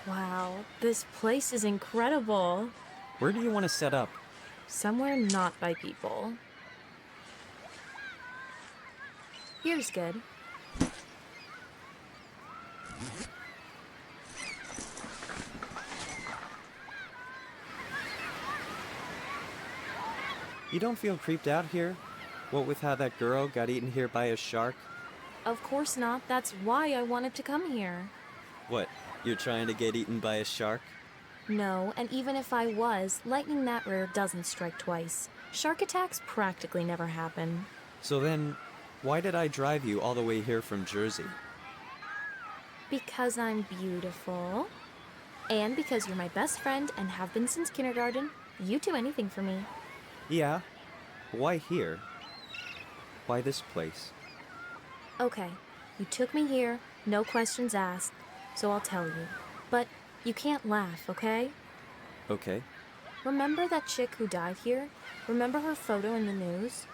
Wow, this place is incredible. Where do you want to set up? Somewhere not by people. Here's good. You don't feel creeped out here? What with how that girl got eaten here by a shark? Of course not. That's why I wanted to come here. What, you're trying to get eaten by a shark? No, and even if I was, lightning that rare doesn't strike twice. Shark attacks practically never happen. So then, why did I drive you all the way here from Jersey? Because I'm beautiful. And because you're my best friend and have been since kindergarten, you'd do anything for me. Yeah? Why here? Why this place? Okay, you took me here, no questions asked, so I'll tell you. But you can't laugh, okay? Okay. Remember that chick who died here? Remember her photo in the news?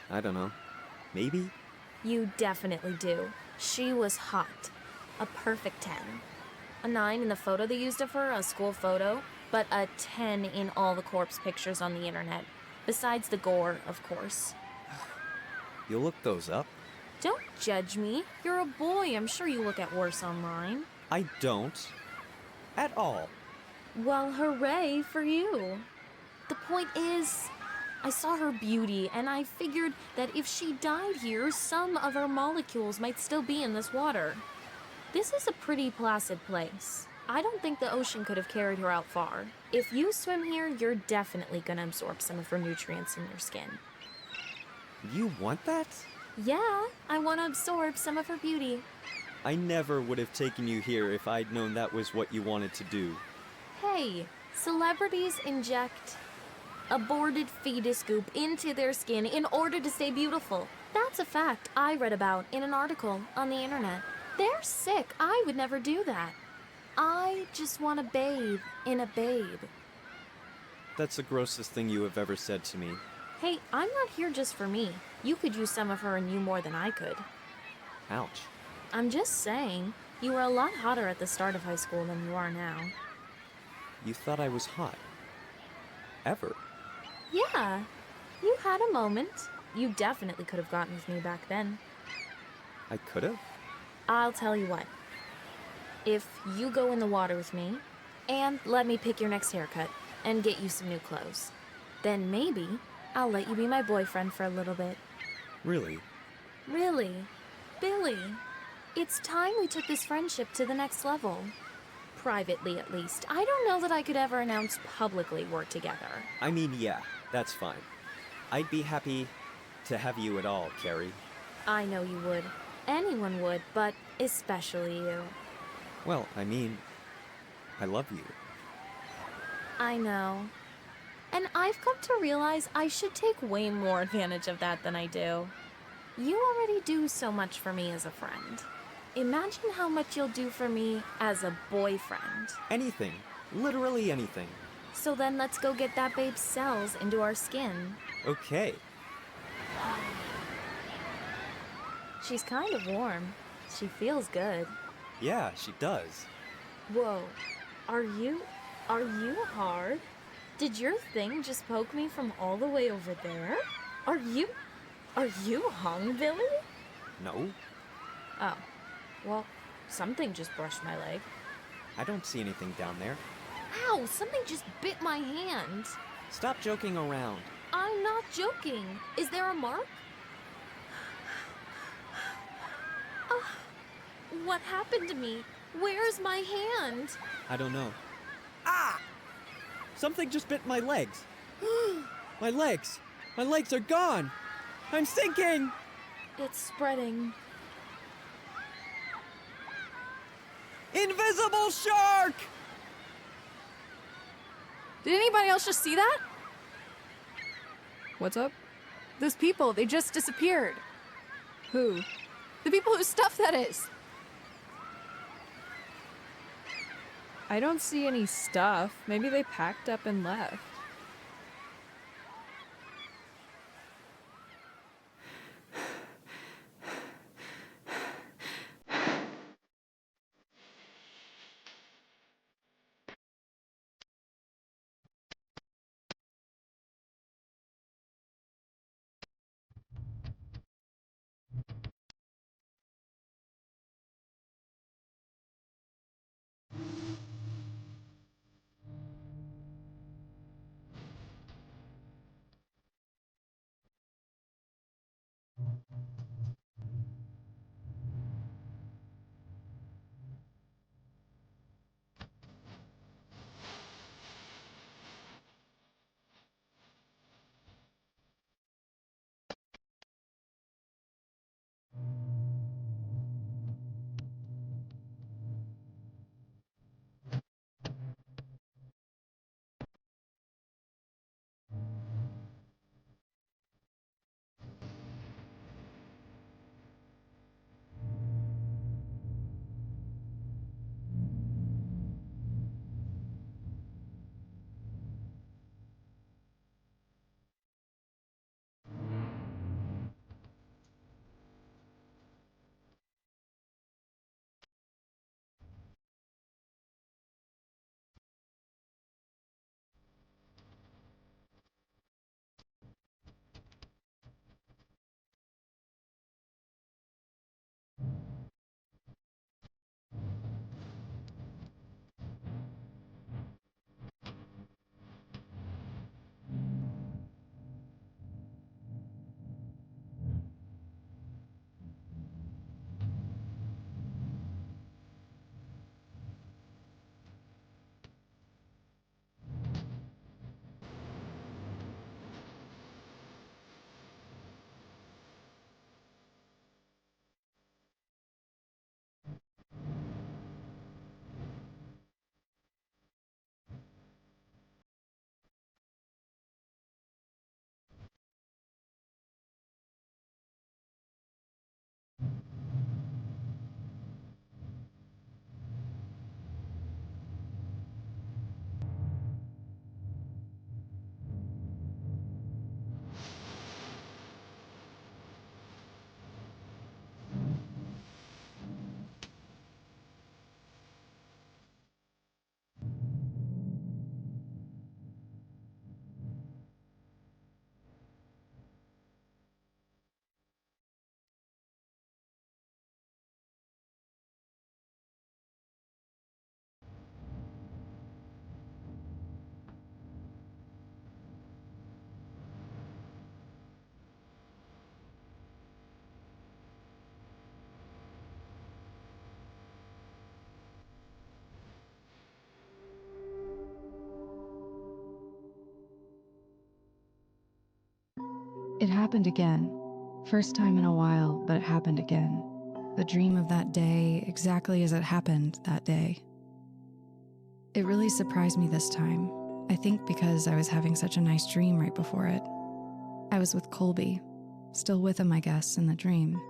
I don't know. Maybe? You definitely do. She was hot. A perfect 10. A 9 in the photo they used of her, a school photo, but a 10 in all the corpse pictures on the internet. Besides the gore, of course. You look those up? Don't judge me. You're a boy. I'm sure you look at worse online. I don't. At all. Well, hooray for you. The point is, I saw her beauty, and I figured that if she died here, some of her molecules might still be in this water. This is a pretty placid place. I don't think the ocean could have carried her out far. If you swim here, you're definitely gonna absorb some of her nutrients in your skin. You want that? Yeah, I want to absorb some of her beauty. I never would have taken you here if I'd known that was what you wanted to do. Hey, celebrities inject aborted fetus goop into their skin in order to stay beautiful. That's a fact I read about in an article on the internet. They're sick. I would never do that. I just want to bathe in a babe. That's the grossest thing you have ever said to me. Hey, I'm not here just for me. You could use some of her and you more than I could. Ouch. I'm just saying, you were a lot hotter at the start of high school than you are now. You thought I was hot. Ever. Yeah, you had a moment. You definitely could have gotten with me back then. I could have? I'll tell you what. If you go in the water with me, and let me pick your next haircut, and get you some new clothes, then maybe I'll let you be my boyfriend for a little bit. Really? Really? Billy, it's time we took this friendship to the next level. Privately, at least. I don't know that I could ever announce publicly we're together. I mean, yeah, that's fine. I'd be happy to have you at all, Carrie. I know you would. Anyone would, but especially you. Well, I mean, I love you. I know. And I've come to realize I should take way more advantage of that than I do. You already do so much for me as a friend. Imagine how much you'll do for me as a boyfriend. Anything. Literally anything. So then let's go get that babe's cells into our skin. Okay. She's kind of warm. She feels good. Yeah, she does. Whoa. Are you hard? Did your thing just poke me from all the way over there? Are you hung, Billy? No, Oh. Well, something just brushed my leg. I don't see anything down there. Ow! Something just bit my hand. Stop joking around. I'm not joking. Is there a mark? What happened to me? Where's my hand? I don't know. Ah! Something just bit my legs. My legs! My legs are gone! I'm sinking! It's spreading. Invisible shark! Did anybody else just see that? What's up? Those people, they just disappeared. Who? The people whose stuff that is. I don't see any stuff. Maybe they packed up and left. It happened again. First time in a while, but it happened again. The dream of that day, exactly as it happened that day. It really surprised me this time. I think because I was having such a nice dream right before it. I was with Colby, still with him, I guess, in the dream.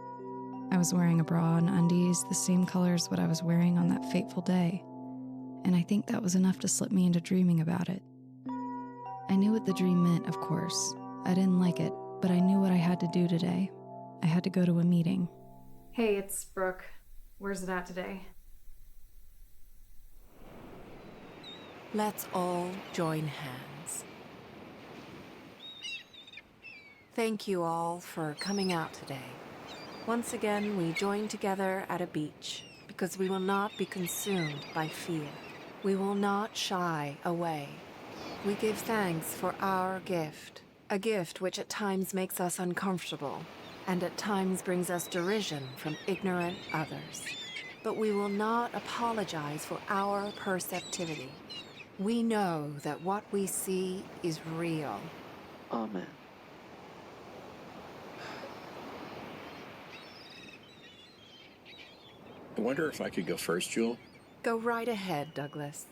I was wearing a bra and undies, the same color as what I was wearing on that fateful day. And I think that was enough to slip me into dreaming about it. I knew what the dream meant, of course. I didn't like it, but I knew what I had to do today. I had to go to a meeting. Hey, it's Brooke. Where's it at today? Let's all join hands. Thank you all for coming out today. Once again, we join together at a beach because we will not be consumed by fear. We will not shy away. We give thanks for our gift, a gift which at times makes us uncomfortable and at times brings us derision from ignorant others. But we will not apologize for our perceptivity. We know that what we see is real. Amen. I wonder if I could go first, Jewel? Go right ahead, Douglas.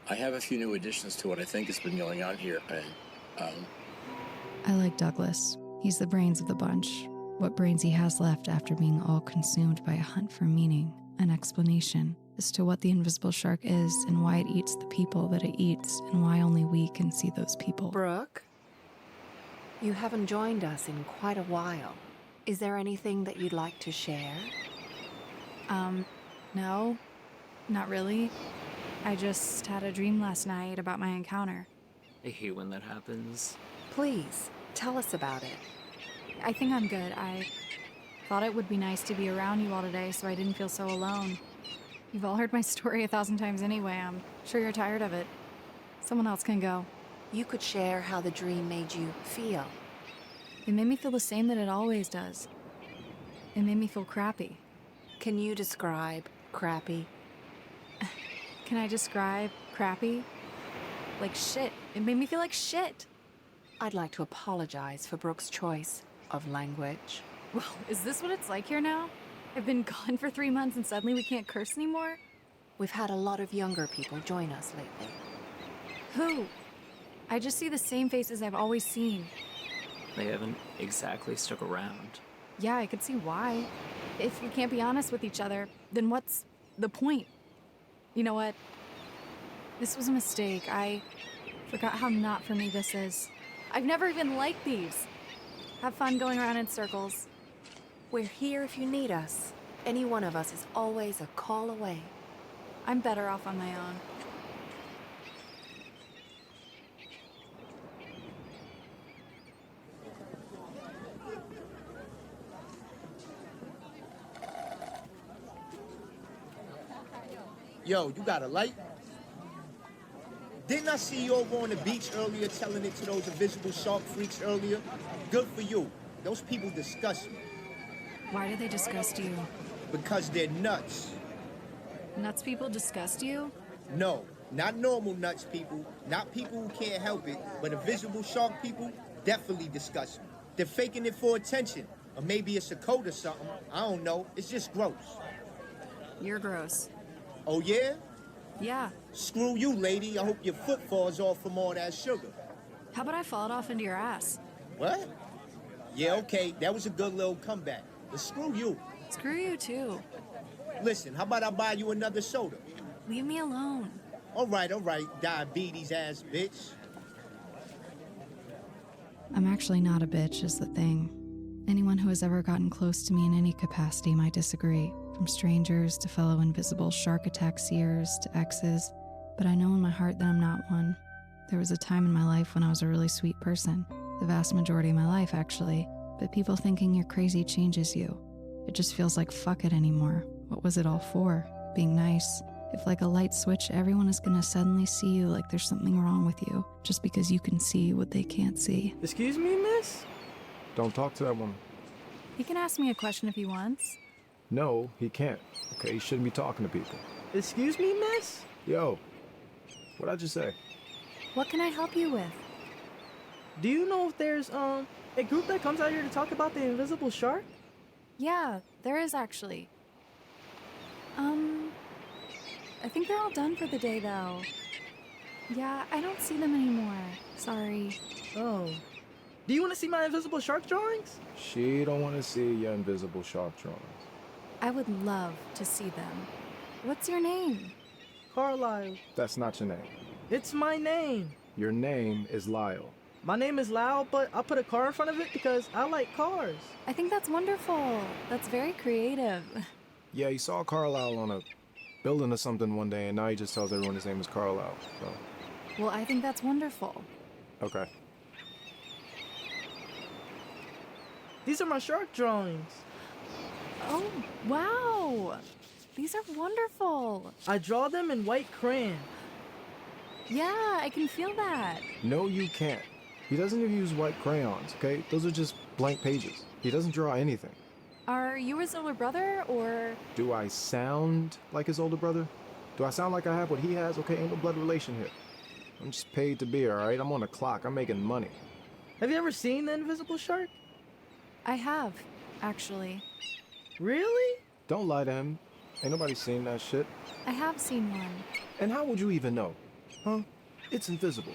I have a few new additions to what I think has been going on here, and, I like Douglas. He's the brains of the bunch. What brains he has left after being all consumed by a hunt for meaning, an explanation as to what the invisible shark is and why it eats the people that it eats and why only we can see those people. Brooke, you haven't joined us in quite a while. Is there anything that you'd like to share? No, not really. I just had a dream last night about my encounter. I hate when that happens. Please, tell us about it. I think I'm good. I thought it would be nice to be around you all today so I didn't feel so alone. You've all heard my story 1,000 times anyway. I'm sure you're tired of it. Someone else can go. You could share how the dream made you feel. It made me feel the same that it always does. It made me feel crappy. Can you describe crappy? Can I describe crappy? Like shit. It made me feel like shit. I'd like to apologize for Brooke's choice of language. Well, is this what it's like here now? I've been gone for 3 months and suddenly we can't curse anymore? We've had a lot of younger people join us lately. Who? I just see the same faces I've always seen. They haven't exactly stuck around. Yeah, I could see why. If you can't be honest with each other, then what's the point? You know what? This was a mistake. I forgot how not for me this is. I've never even liked these. Have fun going around in circles. We're here if you need us. Any one of us is always a call away. I'm better off on my own. Yo, you got a light? Didn't I see you over on the beach earlier telling it to those invisible shark freaks earlier? Good for you. Those people disgust me. Why do they disgust you? Because they're nuts. Nuts people disgust you? No, not normal nuts people. Not people who can't help it. But invisible shark people definitely disgust me. They're faking it for attention. Or maybe it's a code or something. I don't know. It's just gross. You're gross. Oh, yeah? Yeah. Screw you, lady. I hope your foot falls off from all that sugar. How about I fall it off into your ass? What? Yeah, okay. That was a good little comeback. But screw you. Screw you too. Listen, how about I buy you another soda? Leave me alone. All right, diabetes ass bitch. I'm actually not a bitch, is the thing. Anyone who has ever gotten close to me in any capacity might disagree, from strangers to fellow invisible shark attack seers to exes, but I know in my heart that I'm not one. There was a time in my life when I was a really sweet person, the vast majority of my life actually, but people thinking you're crazy changes you. It just feels like fuck it anymore. What was it all for? Being nice. If like a light switch, everyone is gonna suddenly see you like there's something wrong with you, just because you can see what they can't see. Excuse me, miss? Don't talk to that woman. He can ask me a question if he wants. No, he can't. Okay, he shouldn't be talking to people. Excuse me, miss? Yo, what'd I just say? What can I help you with? Do you know if there's, A group that comes out here to talk about the invisible shark? Yeah, there is actually. I think they're all done for the day though. Yeah, I don't see them anymore. Sorry. Oh. Do you want to see my invisible shark drawings? She don't want to see your invisible shark drawings. I would love to see them. What's your name? Carlisle. That's not your name. It's my name. Your name is Lyle. My name is Lau, but I put a car in front of it because I like cars. I think that's wonderful. That's very creative. Yeah, he saw Carlisle on a building or something one day, and now he just tells everyone his name is Carlisle. So, Well, I think that's wonderful. okay. These are my shark drawings. Oh, wow. These are wonderful. I draw them in white crayon. Yeah, I can feel that. No, you can't. He doesn't even use white crayons, okay? Those are just blank pages. He doesn't draw anything. Are you his older brother, or? Do I sound like his older brother? Do I sound like I have what he has? Okay, ain't no blood relation here. I'm just paid to be, all right? I'm on the clock. I'm making money. Have you ever seen the invisible shark? I have, actually. Really? Don't lie to him. Ain't nobody seen that shit. I have seen one. And how would you even know? Huh? It's invisible.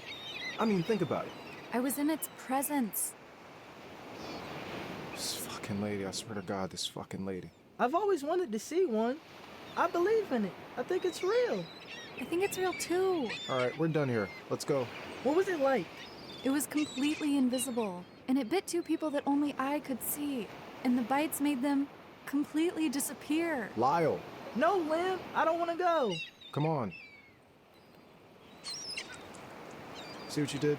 I mean, think about it. I was in its presence. This fucking lady, I swear to God, this fucking lady. I've always wanted to see one. I believe in it. I think it's real. I think it's real too. All right, we're done here. Let's go. What was it like? It was completely invisible, and it bit two people that only I could see, and the bites made them completely disappear. Lyle, No, Lim. I don't want to go. come on. See what you did?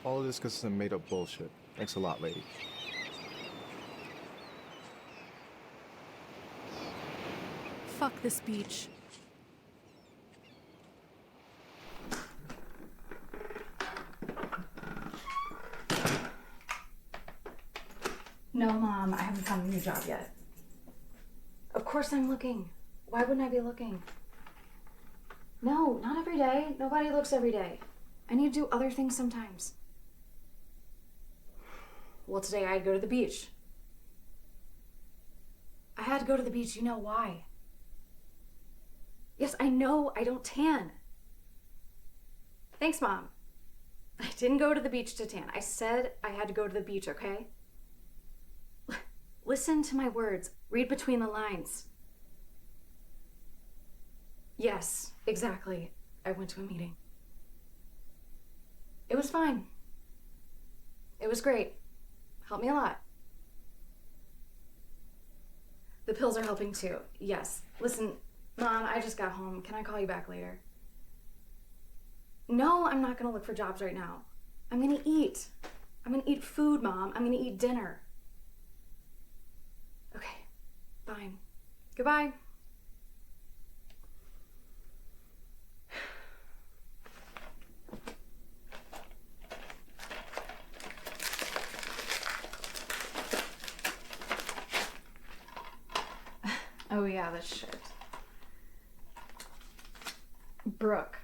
All of this because of some made-up bullshit. Thanks a lot, lady. Fuck this beach. No, Mom, I haven't found a new job yet. Of course I'm looking. Why wouldn't I be looking? No, not every day. Nobody looks every day. I need to do other things sometimes. Well, today I had to go to the beach. I had to go to the beach. You know why? Yes, I know I don't tan. Thanks, Mom. I didn't go to the beach to tan. I said I had to go to the beach, okay? Listen to my words. Read between the lines. Yes, exactly. I went to a meeting. It was fine. It was great. Helped me a lot. The pills are helping too. Yes. Listen, Mom, I just got home. Can I call you back later? No, I'm not gonna look for jobs right now. I'm gonna eat. I'm gonna eat food, Mom. I'm gonna eat dinner. Okay, fine. Goodbye. Oh yeah, this shit. Brooke,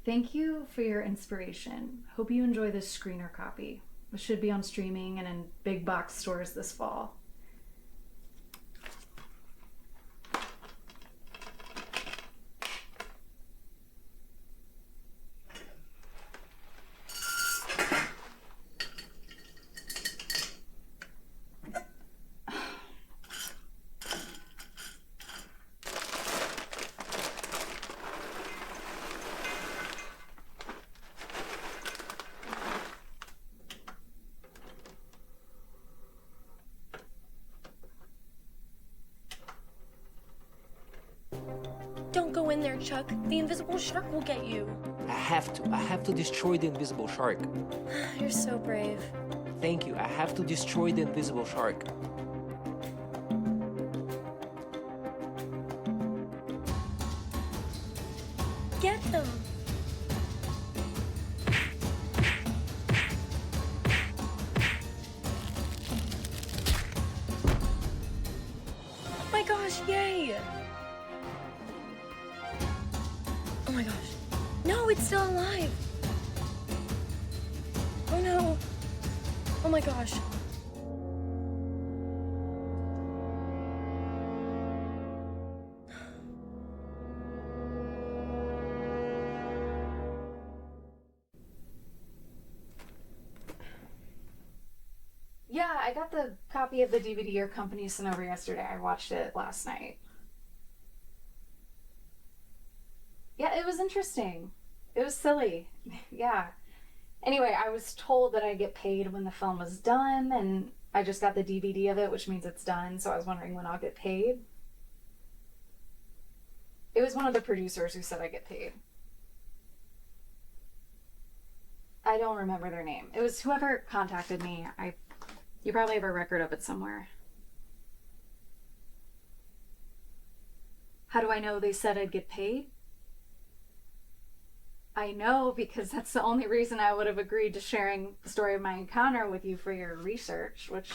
thank you for your inspiration. Hope you enjoy this screener copy. It should be on streaming and in big box stores this fall. Don't go in there, Chuck. The invisible shark will get you. I have to destroy the invisible shark. You're so brave. Thank you, I have to destroy the invisible shark. Get him. Oh my gosh, yay! Oh my gosh. No, it's still alive. Oh no. Oh my gosh. Yeah, I got the copy of the DVD your company sent over yesterday. I watched it last night. Yeah, it was interesting. It was silly. Yeah. Anyway, I was told that I'd get paid when the film was done, and I just got the DVD of it, which means it's done, so I was wondering when I'll get paid. It was one of the producers who said I get paid. I don't remember their name. It was whoever contacted me. You probably have a record of it somewhere. How do I know they said I'd get paid? I know because that's the only reason I would have agreed to sharing the story of my encounter with you for your research, which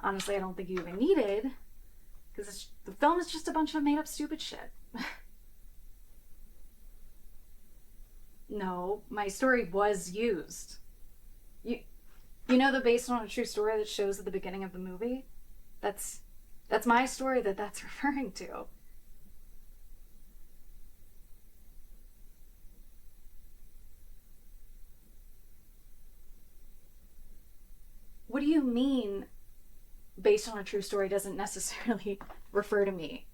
honestly I don't think you even needed, because the film is just a bunch of made-up stupid shit. No, my story was used. You know the based on a true story that shows at the beginning of the movie? That's my story that's referring to. What do you mean based on a true story doesn't necessarily refer to me?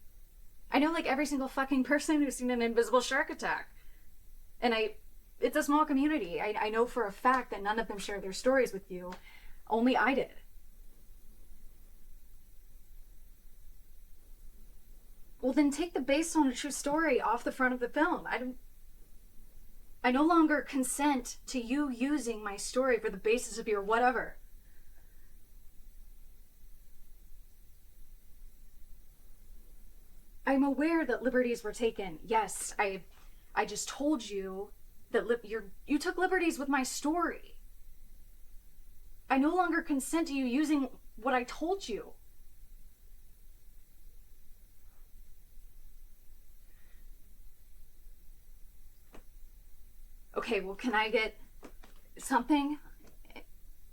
I know like every single fucking person who's seen an invisible shark attack. And it's a small community. I know for a fact that none of them share their stories with you. Only I did. Well, then take the based on a true story off the front of the film. I no longer consent to you using my story for the basis of your whatever. I'm aware that liberties were taken. Yes, I just told you that you took liberties with my story. I no longer consent to you using what I told you. Okay, well, can I get something?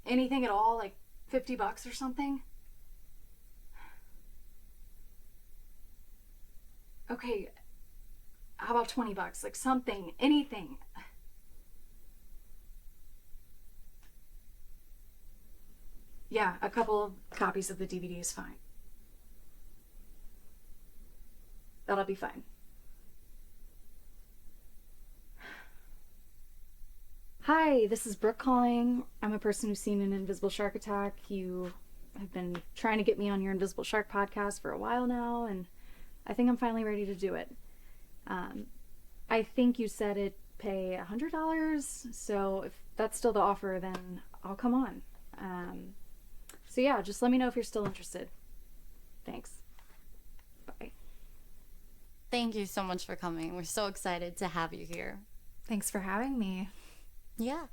Anything at all? Like $50 or something? Okay, how about $20? Like something, anything. Yeah, a couple of copies of the DVD is fine. That'll be fine. Hi, this is Brooke calling. I'm a person who's seen an invisible shark attack. You have been trying to get me on your Invisible Shark podcast for a while now, and I think I'm finally ready to do it. I think you said it'd pay $100, so if that's still the offer, then I'll come on. So yeah, just let me know if you're still interested. Thanks. Bye. Thank you so much for coming. We're so excited to have you here. Thanks for having me. Yeah.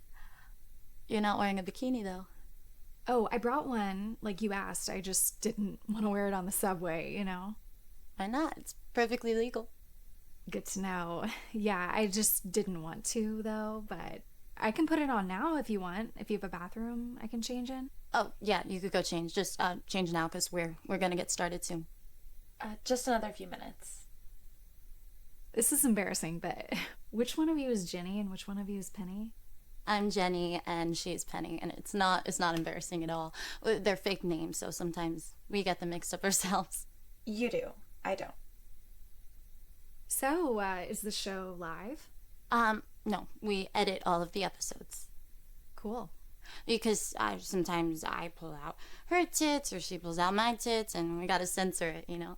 You're not wearing a bikini, though. Oh, I brought one, like you asked. I just didn't want to wear it on the subway, you know? Why not? It's perfectly legal. Good to know. Yeah, I just didn't want to, though, but I can put it on now if you want. If you have a bathroom I can change in. Oh, yeah, you could go change. Just change now, because we're gonna get started soon. Just another few minutes. This is embarrassing, but which one of you is Jenny and which one of you is Penny? I'm Jenny and she's Penny, and it's not embarrassing at all. They're fake names, so sometimes we get them mixed up ourselves. You do. I don't. So, is the show live? No, we edit all of the episodes. Cool. Because sometimes I pull out her tits or she pulls out my tits, and we gotta censor it, you know?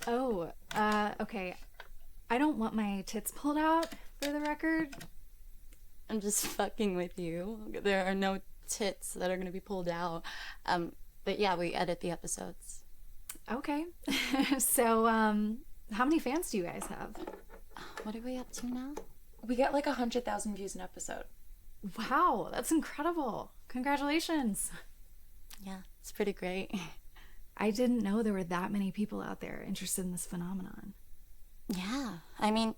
Oh, okay. I don't want my tits pulled out, for the record. I'm just fucking with you. There are no tits that are gonna be pulled out. But yeah, we edit the episodes. Okay. So, how many fans do you guys have? What are we up to now? We get like 100,000 views an episode. Wow, that's incredible. Congratulations. Yeah, it's pretty great. I didn't know there were that many people out there interested in this phenomenon. Yeah, I mean,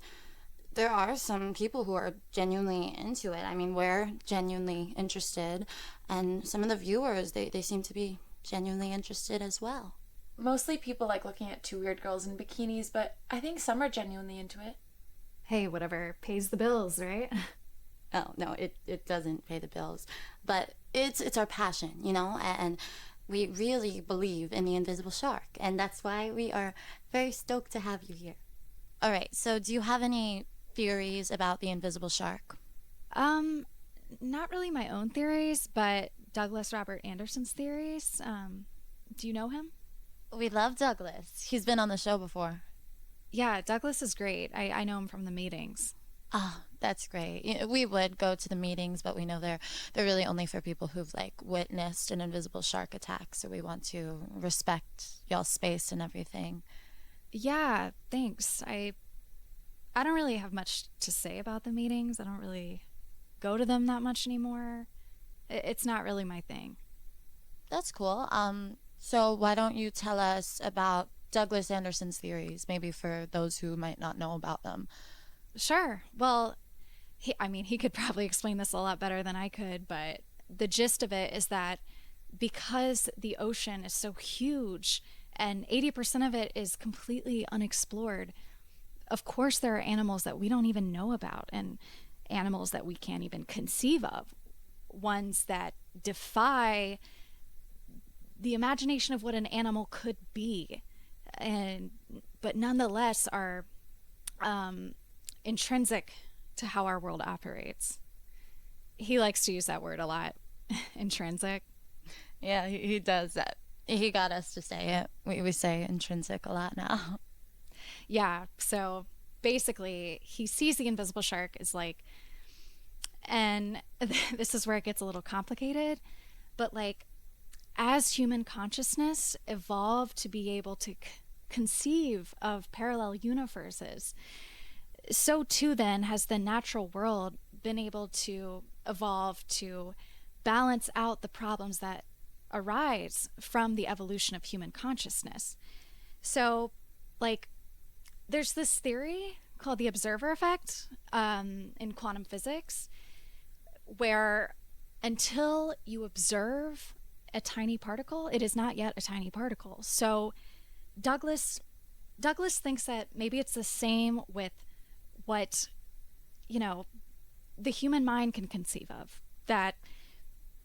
there are some people who are genuinely into it. I mean, we're genuinely interested, and some of the viewers, they seem to be genuinely interested as well. Mostly people like looking at two weird girls in bikinis, but I think some are genuinely into it. Hey, whatever pays the bills, right? Oh, no, it doesn't pay the bills. But it's our passion, you know? And we really believe in the invisible shark. And that's why we are very stoked to have you here. All right, so do you have any theories about the invisible shark? Not really my own theories, but Douglas Robert Anderson's theories. Do you know him? We love Douglas. He's been on the show before. Yeah, Douglas is great. I know him from the meetings. Oh, that's great. We would go to the meetings, but we know they're really only for people who've like witnessed an invisible shark attack. So we want to respect y'all's space and everything. Yeah, thanks. I don't really have much to say about the meetings. I don't really go to them that much anymore. It's not really my thing. That's cool. So why don't you tell us about Douglas Anderson's theories, maybe for those who might not know about them? Sure. Well, he could probably explain this a lot better than I could, but the gist of it is that because the ocean is so huge and 80% of it is completely unexplored, of course there are animals that we don't even know about and animals that we can't even conceive of, ones that defy the imagination of what an animal could be, but nonetheless are intrinsic to how our world operates. He likes to use that word a lot, intrinsic. Yeah, he does that. He got us to say it. We say intrinsic a lot now. Yeah, so basically he sees the invisible shark as like, and this is where it gets a little complicated, but like as human consciousness evolved to be able to conceive of parallel universes, so too then has the natural world been able to evolve to balance out the problems that arise from the evolution of human consciousness. So, like, there's this theory called the observer effect in quantum physics, where until you observe a tiny particle, it is not yet a tiny particle. So Douglas thinks that maybe it's the same with what, the human mind can conceive of, that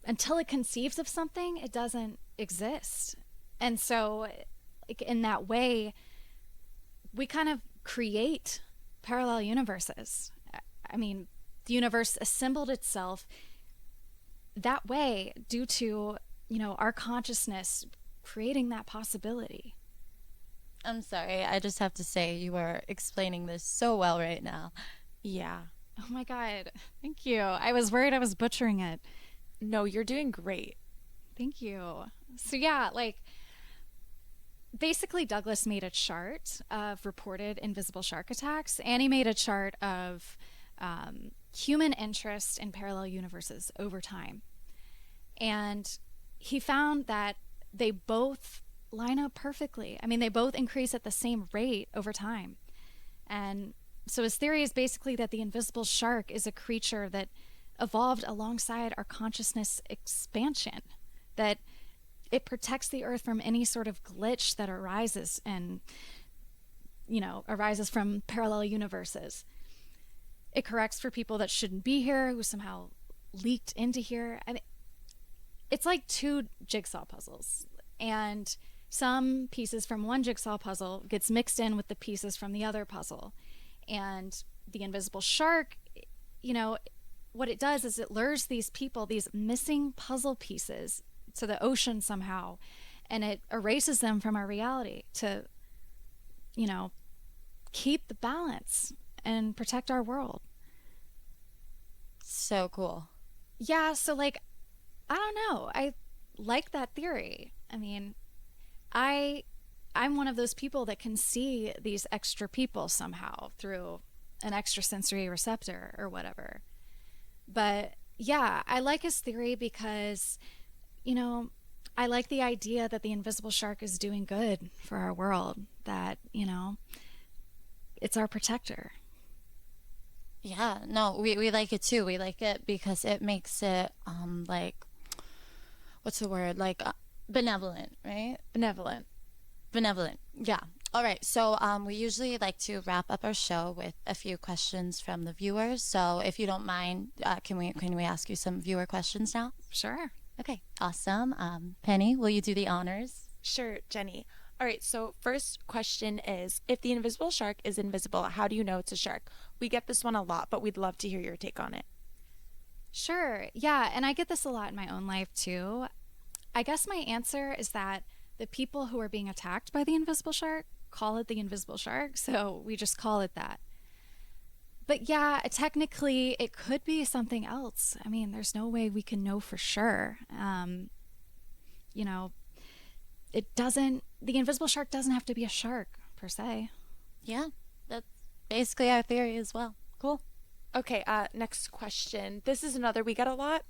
until it conceives of something, it doesn't exist. And so in that way, we kind of create parallel universes. I mean, the universe assembled itself that way due to, our consciousness creating that possibility. I'm sorry, I just have to say you are explaining this so well right now. Yeah. Oh my God. Thank you. I was worried I was butchering it. No, you're doing great. Thank you. So yeah, like basically Douglas made a chart of reported invisible shark attacks, and he made a chart of human interest in parallel universes over time. And he found that they both line up perfectly. I mean, they both increase at the same rate over time. And so his theory is basically that the invisible shark is a creature that evolved alongside our consciousness expansion, that it protects the earth from any sort of glitch that arises from parallel universes. It corrects for people that shouldn't be here, who somehow leaked into here. I mean, it's like two jigsaw puzzles, and some pieces from one jigsaw puzzle gets mixed in with the pieces from the other puzzle. And the invisible shark, what it does is it lures these people, these missing puzzle pieces, to the ocean somehow, and it erases them from our reality to, keep the balance and protect our world. So cool. Yeah, so like, I don't know. I like that theory. I mean, I'm one of those people that can see these extra people somehow through an extrasensory receptor or whatever. But yeah, I like his theory because, I like the idea that the invisible shark is doing good for our world, that, it's our protector. Yeah, no, we like it too. We like it because it makes it, like, what's the word? Like, benevolent, right? Benevolent. Benevolent, yeah. All right, so we usually like to wrap up our show with a few questions from the viewers. So if you don't mind, can we ask you some viewer questions now? Sure. Okay, awesome. Penny, will you do the honors? Sure, Jenny. All right, so first question is, if the invisible shark is invisible, how do you know it's a shark? We get this one a lot, but we'd love to hear your take on it. Sure. Yeah, and I get this a lot in my own life too. I guess my answer is that the people who are being attacked by the invisible shark call it the invisible shark, so we just call it that. But yeah, technically it could be something else. I mean, there's no way we can know for sure. You know, the invisible shark doesn't have to be a shark per se. Yeah, that's basically our theory as well. Cool. Okay, next question. This is another we get a lot.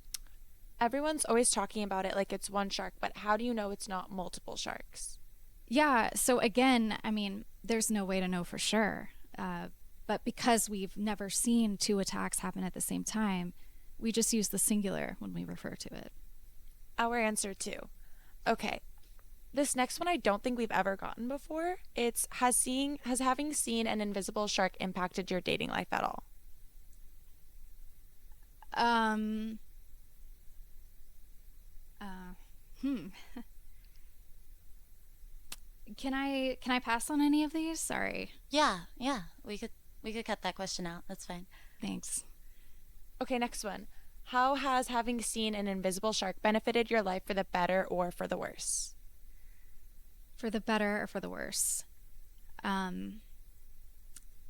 Everyone's always talking about it like it's one shark, but how do you know it's not multiple sharks? Yeah, so again, I mean, there's no way to know for sure. But because we've never seen two attacks happen at the same time, we just use the singular when we refer to it. Our answer too. Okay. This next one I don't think we've ever gotten before. It's has having seen an invisible shark impacted your dating life at all? Can I pass on any of these? Sorry. Yeah. We could cut that question out. That's fine. Thanks. Okay, next one. How has having seen an invisible shark benefited your life for the better or for the worse? For the better or for the worse?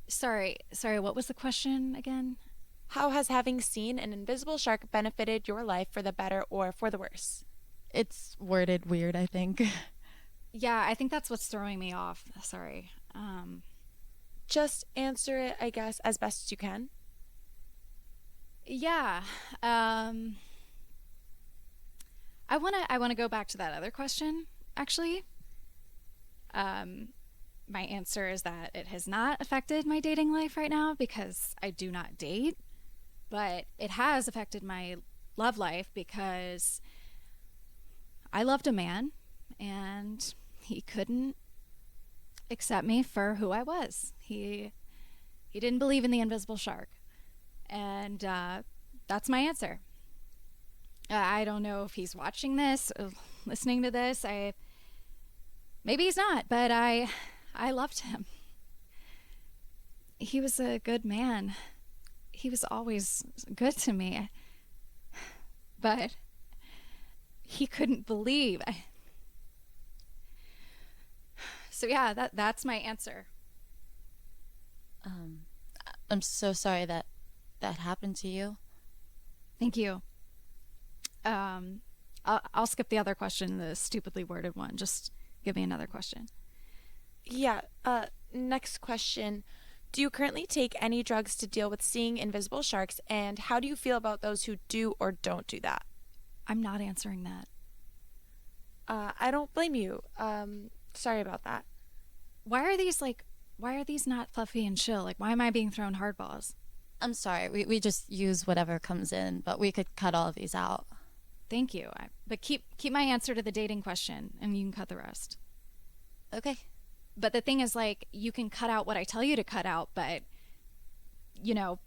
Sorry, what was the question again? How has having seen an invisible shark benefited your life for the better or for the worse? It's worded weird, I think. Yeah, I think that's what's throwing me off. Sorry. Just answer it, I guess, as best as you can. Yeah. I wanna go back to that other question, actually. My answer is that it has not affected my dating life right now because I do not date, but it has affected my love life because I loved a man and he couldn't accept me for who I was. He didn't believe in the invisible shark. And that's my answer. I don't know if he's watching this or listening to this. Maybe he's not, but I loved him. He was a good man. He was always good to me. But he couldn't believe. So yeah, that's my answer. I'm so sorry that happened to you. Thank you. I'll skip the other question, the stupidly worded one. Just give me another question. Yeah, next question. Do you currently take any drugs to deal with seeing invisible sharks, and how do you feel about those who do or don't do that? I'm not answering that. I don't blame you. Sorry about that. Why are these not fluffy and chill? Like, why am I being thrown hardballs? I'm sorry. We just use whatever comes in, but we could cut all of these out. Thank you. But keep my answer to the dating question, and you can cut the rest. Okay. But the thing is, like, you can cut out what I tell you to cut out, but, you know,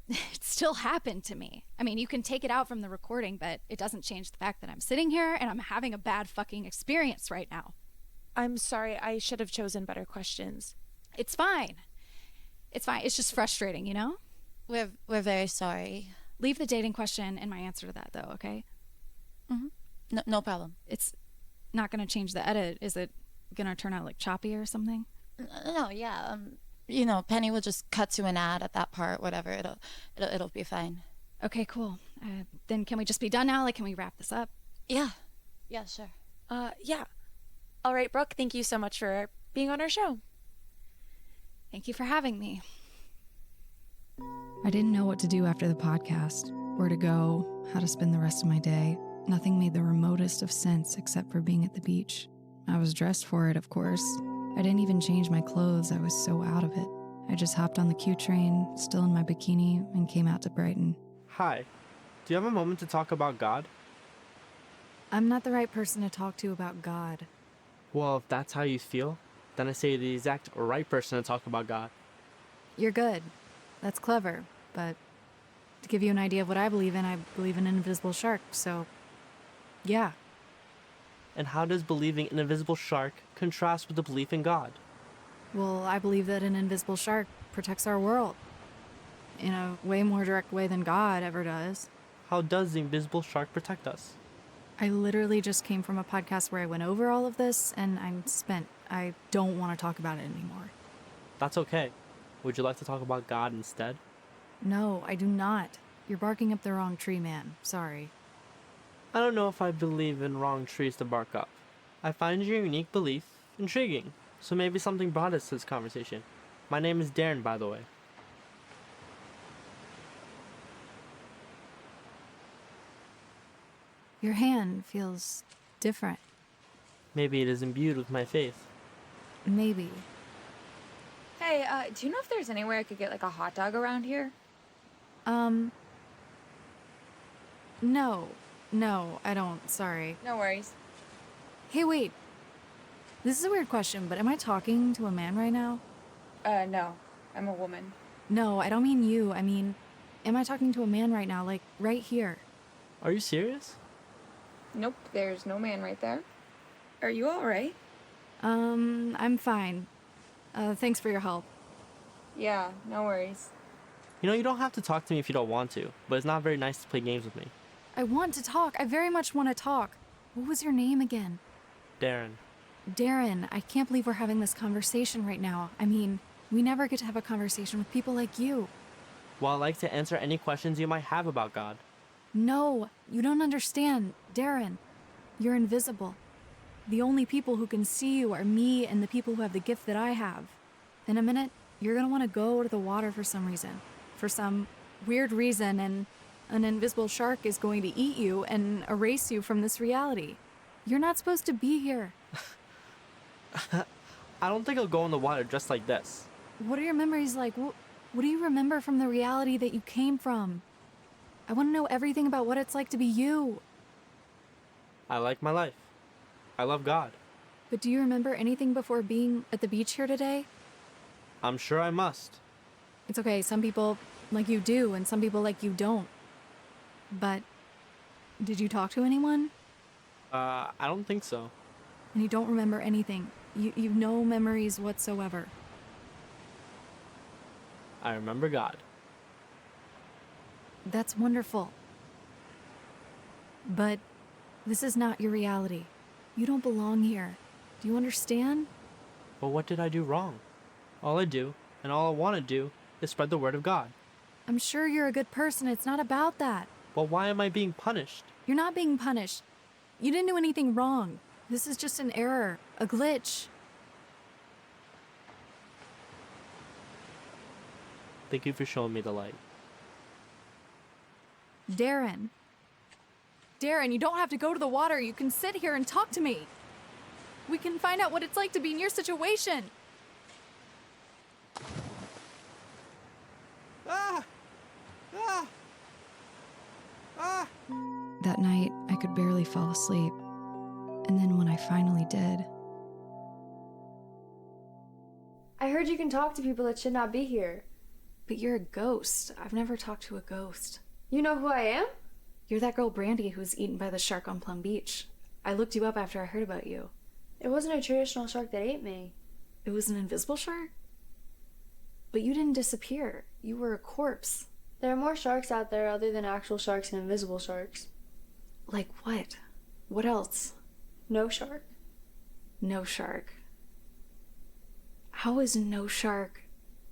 it still happened to me. I mean, you can take it out from the recording, but it doesn't change the fact that I'm sitting here and I'm having a bad fucking experience right now. I'm sorry. I should have chosen better questions. It's fine. It's fine. It's just frustrating, you know? We're very sorry. Leave the dating question and my answer to that, though, okay? Mm-hmm. No problem. It's not going to change the edit. Is it going to turn out, like, choppy or something? No, yeah. You know, Penny will just cut to an ad at that part, whatever. It'll be fine. Okay, cool. Then can we just be done now? Like, can we wrap this up? Yeah. Yeah, sure. Yeah. All right, Brooke, thank you so much for being on our show. Thank you for having me. I didn't know what to do after the podcast, where to go, how to spend the rest of my day. Nothing made the remotest of sense except for being at the beach. I was dressed for it, of course. I didn't even change my clothes. I was so out of it. I just hopped on the Q train, still in my bikini, and came out to Brighton. Hi. Do you have a moment to talk about God? I'm not the right person to talk to about God. Well, if that's how you feel, then I say you're the exact right person to talk about God. You're good. That's clever, but to give you an idea of what I believe in an invisible shark, so yeah. And how does believing in an invisible shark contrast with the belief in God? Well, I believe that an invisible shark protects our world in a way more direct way than God ever does. How does the invisible shark protect us? I literally just came from a podcast where I went over all of this, and I'm spent. I don't want to talk about it anymore. That's okay. Would you like to talk about God instead? No, I do not. You're barking up the wrong tree, man. Sorry. I don't know if I believe in wrong trees to bark up. I find your unique belief intriguing, so maybe something brought us to this conversation. My name is Darren, by the way. Your hand feels different. Maybe it is imbued with my faith. Maybe. Hey, do you know if there's anywhere I could get like a hot dog around here? No, I don't. Sorry. No worries. Hey, wait. This is a weird question, but am I talking to a man right now? No. I'm a woman. No, I don't mean you. I mean, am I talking to a man right now? Like, right here? Are you serious? Nope, there's no man right there. Are you alright? I'm fine. Thanks for your help. Yeah, no worries. You know, you don't have to talk to me if you don't want to, but it's not very nice to play games with me. I want to talk. I very much want to talk. What was your name again? Darren. Darren, I can't believe we're having this conversation right now. I mean, we never get to have a conversation with people like you. Well, I'd like to answer any questions you might have about God. No, you don't understand. Darren, you're invisible. The only people who can see you are me and the people who have the gift that I have. In a minute, you're gonna want to go to the water for some reason. For some weird reason, and an invisible shark is going to eat you and erase you from this reality. You're not supposed to be here. I don't think I'll go in the water just like this. What are your memories like? What do you remember from the reality that you came from? I want to know everything about what it's like to be you. I like my life. I love God. But do you remember anything before being at the beach here today? I'm sure I must. It's okay, some people like you do, and some people like you don't. But did you talk to anyone? I don't think so. And you don't remember anything. You've no memories whatsoever. I remember God. That's wonderful. But this is not your reality. You don't belong here. Do you understand? But what did I do wrong? All I do, and all I want to do, is spread the word of God. I'm sure you're a good person. It's not about that. But why am I being punished? You're not being punished. You didn't do anything wrong. This is just an error, a glitch. Thank you for showing me the light. Darren. Darren, you don't have to go to the water. You can sit here and talk to me. We can find out what it's like to be in your situation. That night, I could barely fall asleep. And then when I finally did... I heard you can talk to people that should not be here. But you're a ghost. I've never talked to a ghost. You know who I am? You're that girl Brandy who was eaten by the shark on Plum Beach. I looked you up after I heard about you. It wasn't a traditional shark that ate me. It was an invisible shark? But you didn't disappear. You were a corpse. There are more sharks out there other than actual sharks and invisible sharks. Like what? What else? No shark. No shark. How is no shark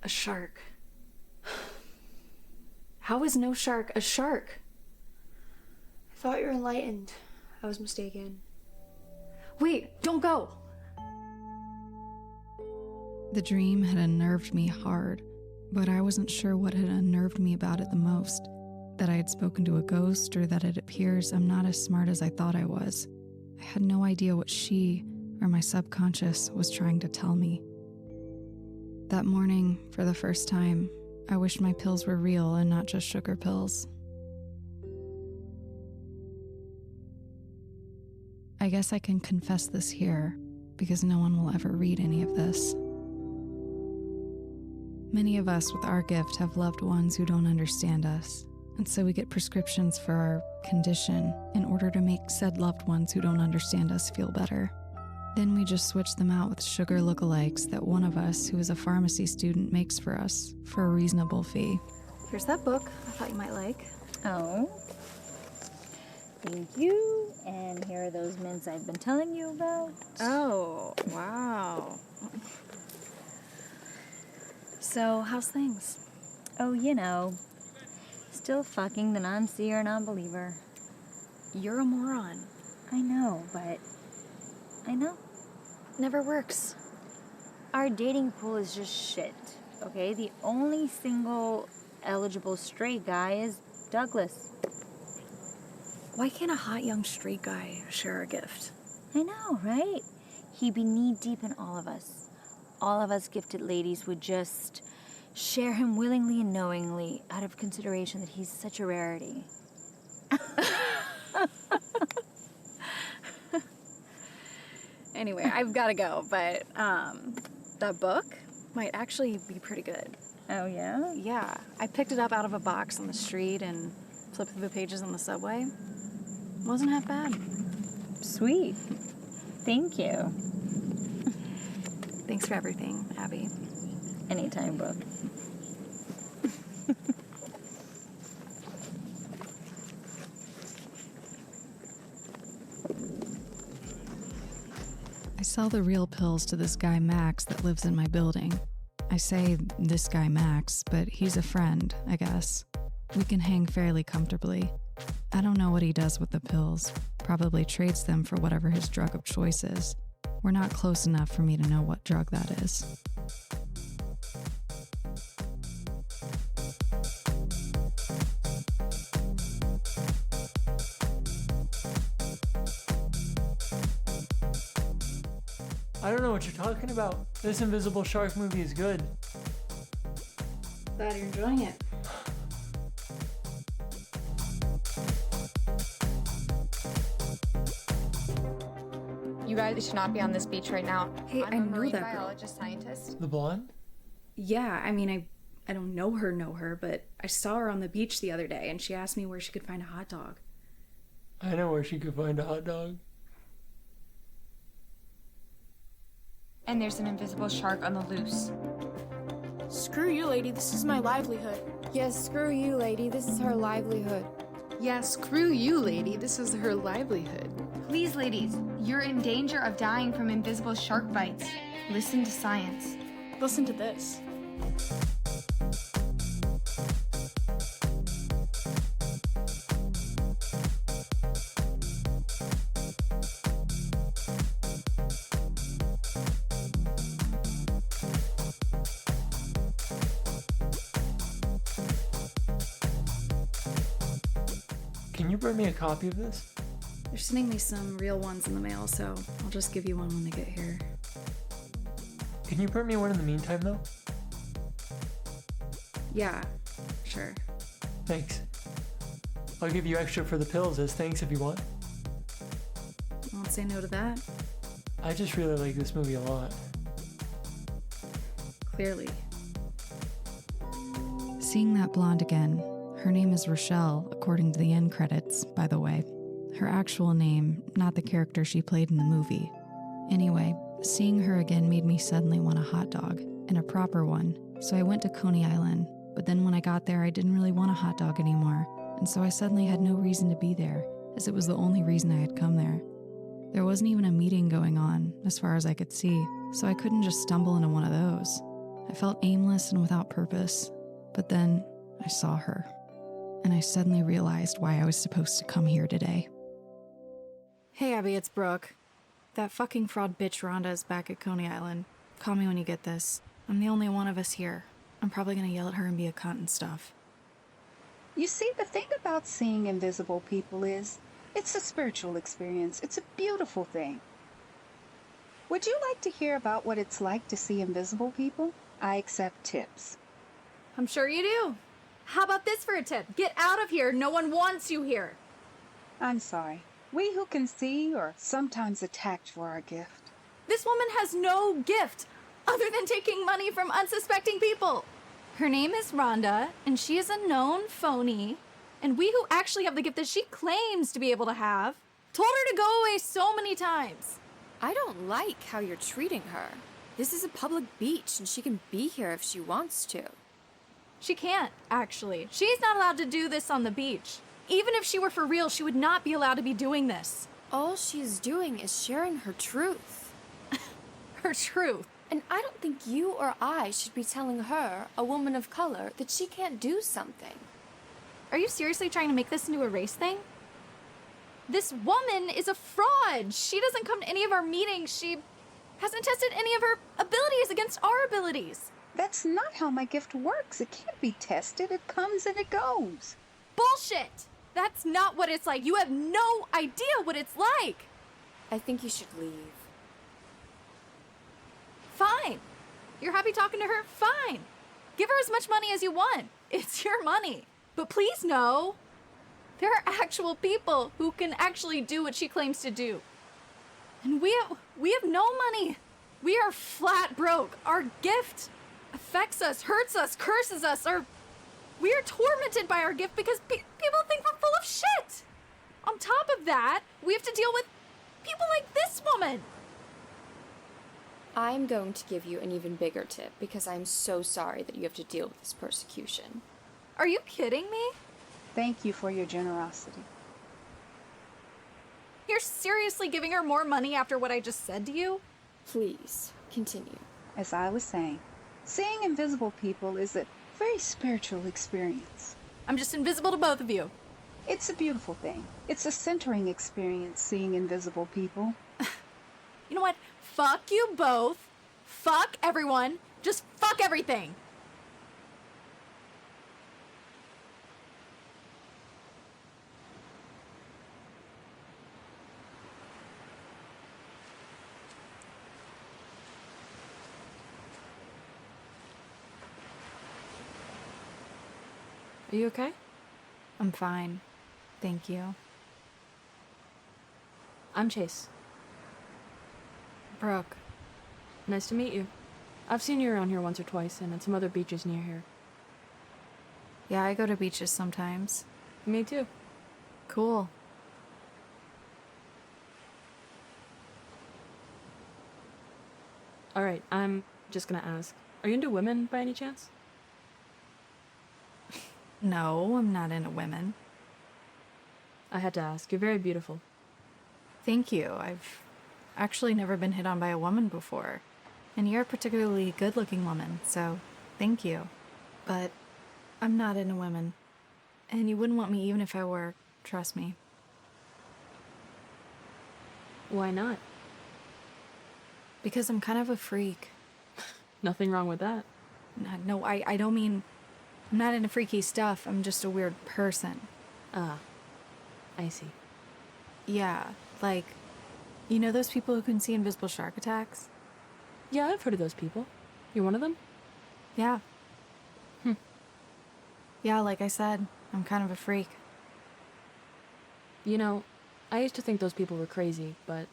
a shark? How is no shark a shark? I thought you were enlightened. I was mistaken. Wait, don't go! The dream had unnerved me hard, but I wasn't sure what had unnerved me about it the most. That I had spoken to a ghost, or that it appears I'm not as smart as I thought I was. I had no idea what she, or my subconscious, was trying to tell me. That morning, for the first time, I wished my pills were real and not just sugar pills. I guess I can confess this here, because no one will ever read any of this. Many of us with our gift have loved ones who don't understand us, and so we get prescriptions for our condition in order to make said loved ones who don't understand us feel better. Then we just switch them out with sugar lookalikes that one of us who is a pharmacy student makes for us for a reasonable fee. Here's that book I thought you might like. Oh. Thank you. And here are those mints I've been telling you about. Oh, wow. So, how's things? Oh, you know. Still fucking the non-seer, non-believer. You're a moron. I know, but... I know. Never works. Our dating pool is just shit, okay? The only single eligible straight guy is Douglas. Why can't a hot young straight guy share a gift? I know, right? He'd be knee-deep in all of us. All of us gifted ladies would just share him willingly and knowingly out of consideration that he's such a rarity. Anyway, I've got to go, but that book might actually be pretty good. Oh, yeah? Yeah. I picked it up out of a box on the street and flipped through the pages on the subway. Wasn't half bad. Sweet. Thank you. Thanks for everything, Abby. Anytime, Brooke. I sell the real pills to this guy Max that lives in my building. I say this guy Max, but he's a friend, I guess. We can hang fairly comfortably. I don't know what he does with the pills. Probably trades them for whatever his drug of choice is. We're not close enough for me to know what drug that is. I don't know what you're talking about. This Invisible Shark movie is good. Glad you're enjoying it. You guys should not be on this beach right now. Hey, I'm I a know marine that girl. biologist scientist. The blonde? Yeah, I mean, I don't know her, but I saw her on the beach the other day, and she asked me where she could find a hot dog. I know where she could find a hot dog. And there's an invisible shark on the loose. Screw you, lady. This is my livelihood. Yes, screw you, lady. This is her livelihood. Yeah, screw you, lady. This is her livelihood. Please, ladies, you're in danger of dying from invisible shark bites. Listen to science. Listen to this. Can you bring me a copy of this? They're sending me some real ones in the mail, so I'll just give you one when they get here. Can you print me one in the meantime, though? Yeah, sure. Thanks. I'll give you extra for the pills as thanks if you want. I won't say no to that. I just really like this movie a lot. Clearly. Seeing that blonde again, her name is Rochelle, according to the end credits, by the way. Her actual name, not the character she played in the movie. Anyway, seeing her again made me suddenly want a hot dog, and a proper one, so I went to Coney Island, but then when I got there I didn't really want a hot dog anymore, and so I suddenly had no reason to be there, as it was the only reason I had come there. There wasn't even a meeting going on, as far as I could see, so I couldn't just stumble into one of those. I felt aimless and without purpose, but then I saw her, and I suddenly realized why I was supposed to come here today. Hey, Abby, it's Brooke. That fucking fraud bitch Rhonda is back at Coney Island. Call me when you get this. I'm the only one of us here. I'm probably gonna yell at her and be a cunt and stuff. You see, the thing about seeing invisible people is, it's a spiritual experience. It's a beautiful thing. Would you like to hear about what it's like to see invisible people? I accept tips. I'm sure you do. How about this for a tip? Get out of here. No one wants you here. I'm sorry. We who can see are sometimes attacked for our gift. This woman has no gift other than taking money from unsuspecting people. Her name is Rhonda, and she is a known phony. And we who actually have the gift that she claims to be able to have told her to go away so many times. I don't like how you're treating her. This is a public beach, and she can be here if she wants to. She can't, actually. She's not allowed to do this on the beach. Even if she were for real, she would not be allowed to be doing this. All she's doing is sharing her truth. Her truth. And I don't think you or I should be telling her, a woman of color, that she can't do something. Are you seriously trying to make this into a race thing? This woman is a fraud. She doesn't come to any of our meetings. She hasn't tested any of her abilities against our abilities. That's not how my gift works. It can't be tested. It comes and it goes. Bullshit! That's not what it's like. You have no idea what it's like. I think you should leave. Fine. You're happy talking to her? Fine. Give her as much money as you want. It's your money. But please know, there are actual people who can actually do what she claims to do. And we have no money. We are flat broke. Our gift affects us, hurts us, curses us. We are tormented by our gift because people think we're full of shit. On top of that, we have to deal with people like this woman. I'm going to give you an even bigger tip because I'm so sorry that you have to deal with this persecution. Are you kidding me? Thank you for your generosity. You're seriously giving her more money after what I just said to you? Please, continue. As I was saying, seeing invisible people is a very spiritual experience. I'm just invisible to both of you. It's a beautiful thing. It's a centering experience, seeing invisible people. You know what? Fuck you both. Fuck everyone. Just fuck everything. Are you okay? I'm fine. Thank you. I'm Chase. Brooke. Nice to meet you. I've seen you around here once or twice and at some other beaches near here. Yeah, I go to beaches sometimes. Me too. Cool. Alright, I'm just gonna ask. Are you into women by any chance? No, I'm not into women. I had to ask. You're very beautiful. Thank you. I've actually never been hit on by a woman before. And you're a particularly good-looking woman, so thank you. But I'm not into women. And you wouldn't want me even if I were, trust me. Why not? Because I'm kind of a freak. Nothing wrong with that. No, I don't mean... I'm not into freaky stuff. I'm just a weird person. Ah, I see. Yeah, like... You know those people who can see invisible shark attacks? Yeah, I've heard of those people. You're one of them? Yeah. Yeah, like I said, I'm kind of a freak. You know, I used to think those people were crazy, but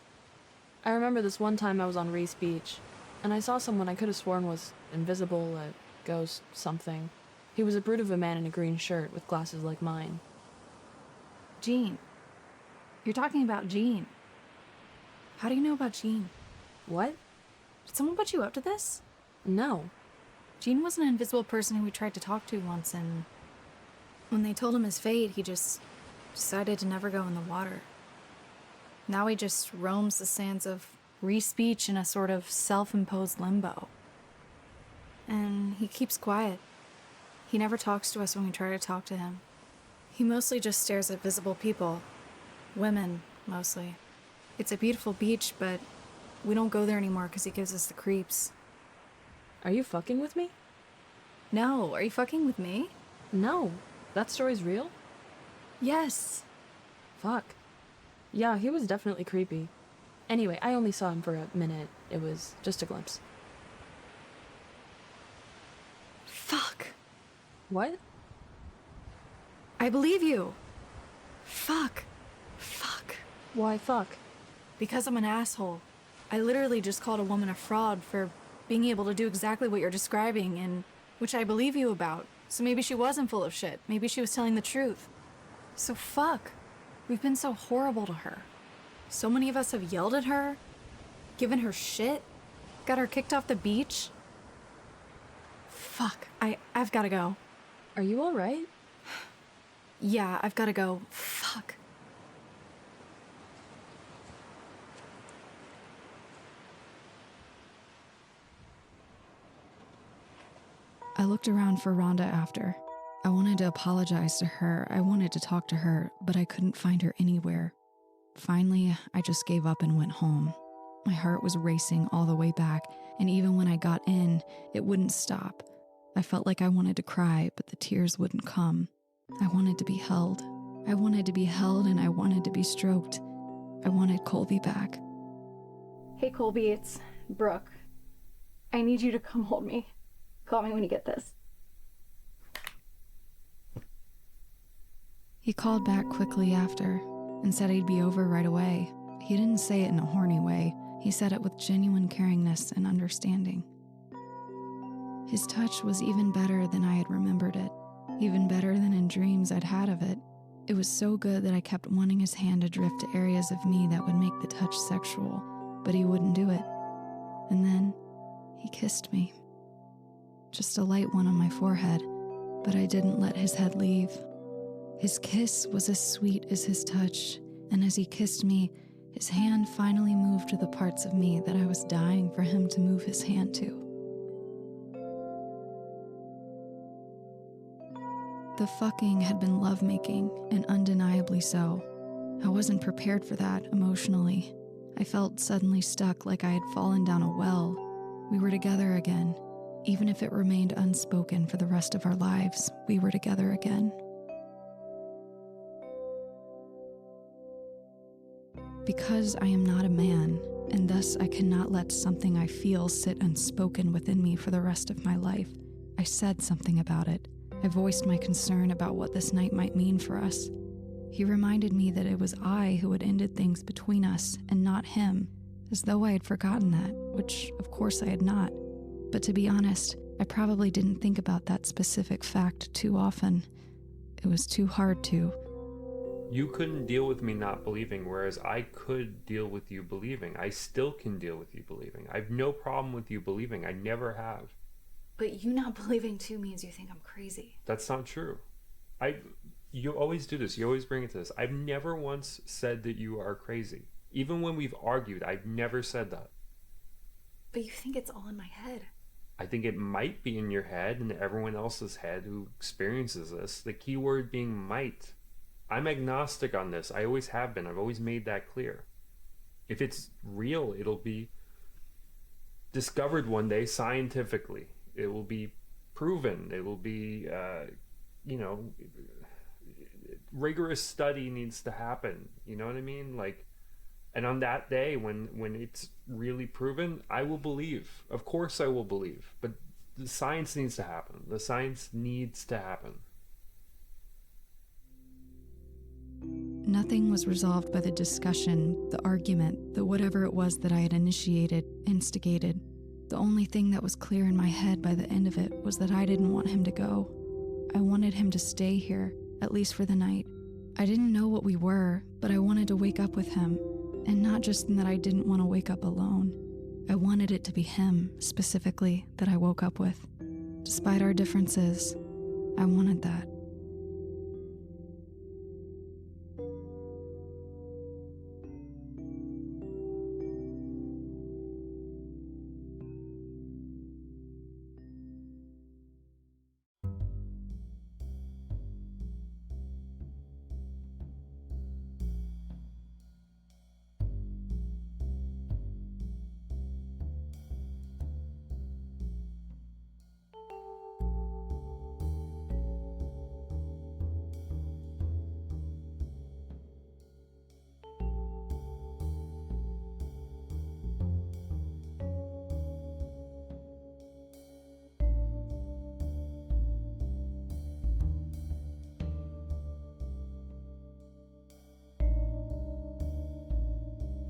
I remember this one time I was on Reese Beach, and I saw someone I could have sworn was invisible, a ghost, something. He was a brute of a man in a green shirt with glasses like mine. Jean. You're talking about Jean. How do you know about Jean? What? Did someone put you up to this? No. Jean was an invisible person who we tried to talk to once, and when they told him his fate, he just decided to never go in the water. Now he just roams the sands of Reese Beach in a sort of self-imposed limbo. And he keeps quiet. He never talks to us when we try to talk to him. He mostly just stares at visible people. Women, mostly. It's a beautiful beach, but we don't go there anymore because he gives us the creeps. Are you fucking with me? No, are you fucking with me? No. That story's real? Yes. Fuck. Yeah, he was definitely creepy. Anyway, I only saw him for a minute. It was just a glimpse. Fuck. What? I believe you. Fuck. Fuck. Why fuck? Because I'm an asshole. I literally just called a woman a fraud for being able to do exactly what you're describing, and which I believe you about. So maybe she wasn't full of shit. Maybe she was telling the truth. So fuck. We've been so horrible to her. So many of us have yelled at her, given her shit, got her kicked off the beach. Fuck. I've gotta go. Are you alright? Yeah, I've gotta go. Fuck. I looked around for Rhonda after. I wanted to apologize to her, I wanted to talk to her, but I couldn't find her anywhere. Finally, I just gave up and went home. My heart was racing all the way back, and even when I got in, it wouldn't stop. I felt like I wanted to cry, but the tears wouldn't come. I wanted to be held. I wanted to be held, and I wanted to be stroked. I wanted Colby back. Hey, Colby, it's Brooke. I need you to come hold me. Call me when you get this. He called back quickly after and said he'd be over right away. He didn't say it in a horny way. He said it with genuine caringness and understanding. His touch was even better than I had remembered it, even better than in dreams I'd had of it. It was so good that I kept wanting his hand to drift to areas of me that would make the touch sexual, but he wouldn't do it. And then he kissed me. Just a light one on my forehead, but I didn't let his head leave. His kiss was as sweet as his touch, and as he kissed me, his hand finally moved to the parts of me that I was dying for him to move his hand to. The fucking had been lovemaking, and undeniably so. I wasn't prepared for that emotionally. I felt suddenly stuck, like I had fallen down a well. We were together again. Even if it remained unspoken for the rest of our lives, we were together again. Because I am not a man, and thus I cannot let something I feel sit unspoken within me for the rest of my life, I said something about it. I voiced my concern about what this night might mean for us. He reminded me that it was I who had ended things between us and not him, as though I had forgotten that, which of course I had not. But to be honest, I probably didn't think about that specific fact too often. It was too hard to. You couldn't deal with me not believing, whereas I could deal with you believing. I still can deal with you believing. I have no problem with you believing. I never have. But you not believing too means you think I'm crazy. That's not true. You always do this. You always bring it to this. I've never once said that you are crazy. Even when we've argued, I've never said that. But you think it's all in my head. I think it might be in your head and everyone else's head who experiences this. The key word being might. I'm agnostic on this. I always have been. I've always made that clear. If it's real, it'll be discovered one day scientifically. It will be proven. It will be, rigorous study needs to happen. You know what I mean? Like, and on that day when it's really proven, I will believe. Of course I will believe. But the science needs to happen. The science needs to happen. Nothing was resolved by the discussion, the argument, the whatever it was that I had initiated, instigated. The only thing that was clear in my head by the end of it was that I didn't want him to go. I wanted him to stay here, at least for the night. I didn't know what we were, but I wanted to wake up with him. And not just in that I didn't want to wake up alone. I wanted it to be him, specifically, that I woke up with. Despite our differences, I wanted that.